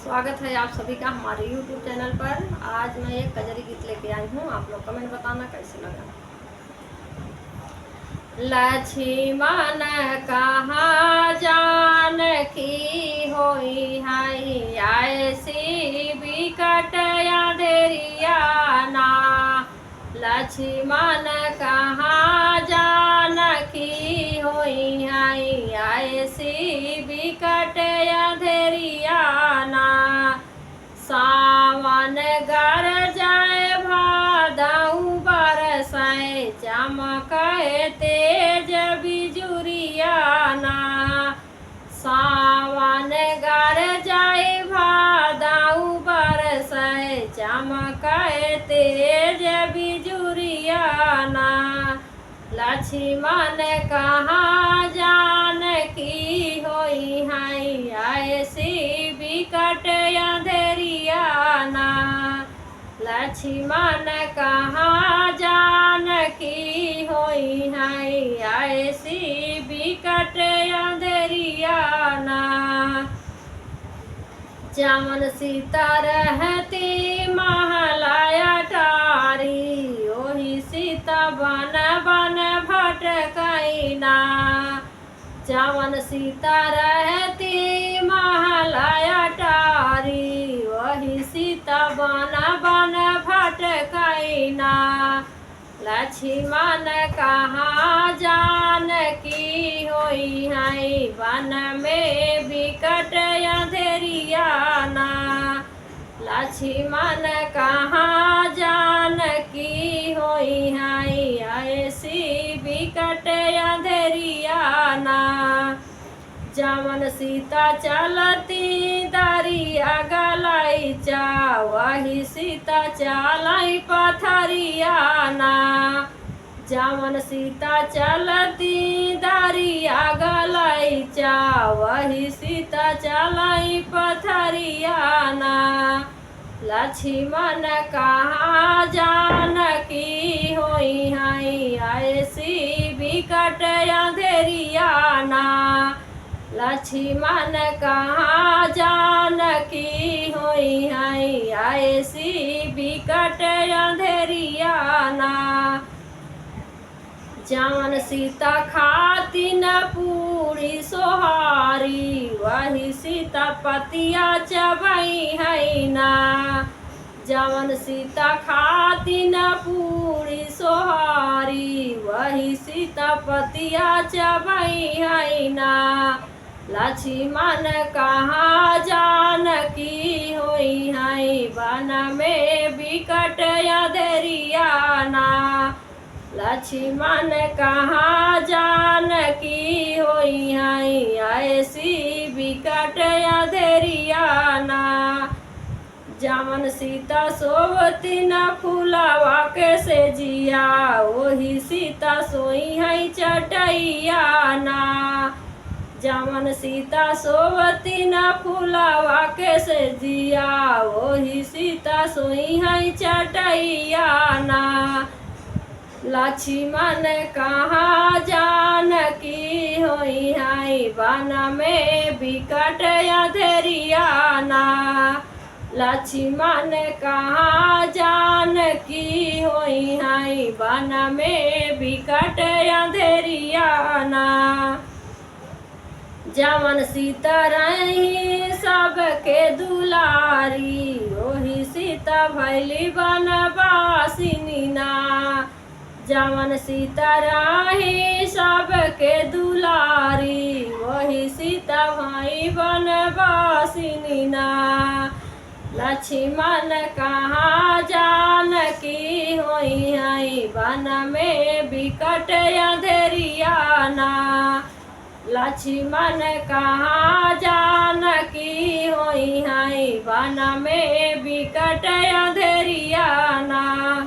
स्वागत है आप सभी का हमारे YouTube चैनल पर। आज मैं एक कजरी गीत लेके आई हूँ, आप लोग कमेंट बताना कैसे लगा। लक्ष्मण कहाँ जानकी होई है, ऐसी बिकट अंधेरिया ना। लक्ष्मण कहाँ जानकी होई है, ऐसी बिकट अंधेरिया ना। सावन गरजाए भादउ बरसाए, चमके तेज बिजुरिया ना। सावन गरजाए भादउ बरसाए, चमके तेज बिजुरिया ना। लक्ष्मण कहाँ जानकी होई है, ऐसी बिकट अंधेरिया ना। लक्ष्मण कहाँ जानकी होई है, ऐसी बिकट अंधेरिया ना। जमन सीता रहती महलाया टारी, ओही सीता बन बन भटकैना। जमन सीता रहती महलाया टारी, वही सीता बन बन भटकैना। लक्ष्मण कहाँ जानकी होई है, वन में बिकट अंधेरिया ना। लक्ष्मण कहाँ जानकी होई है, ऐसी बिकट अंधेरिया ना। जमन सीता चलती दरिया गलैचा, वही सीता चलाई पथरिया ना। जमन सीता चलती दरिया गलैचा, वही सीता चलाई पथरिया ना। लक्ष्मण कहाँ जानकी होई है, ऐसी बिकट अंधेरिया ना। लक्ष्मण कहाँ जानकी होई है, ऐसी बिकट अंधेरिया ना। जमन सीता खाती न पूरी सोहारी, वही सीता पतिया चबई है ना। जमन सीता खाती न पूरी सोहारी, वही सीता पतिया चबई है ना। लक्ष्मण कहाँ जानकी होई है, वन में बिकट अंधेरिया ना। लक्ष्मण कहाँ जानकी होई है, ऐसी बिकट अंधेरिया ना। जमन सीता सोवती न फूलवा के से जिया, वही सीता सोई है चटैया ना। जमन सीता सोवती न फूलवा के से जिया, वही सीता सोई है चटैया ना। लक्ष्मण कहाँ जानकी होई है, वन में बिकट अंधेरिया ना। लक्ष्मण कहाँ जानकी होई है, वन में बिकट अंधेरिया ना। जमन सीता रही सबके दुलारी, वही सीता भैली बनवासिनी ना। जमन सीता रही सबके दुलारी, वही सीता भाई बनवासिनी ना। लक्ष्मण कहाँ जानकी होई है, वन में बिकट अंधेरिया ना। लक्ष्मण कहाँ जानकी होई है, वन में बिकट अंधेरिया ना।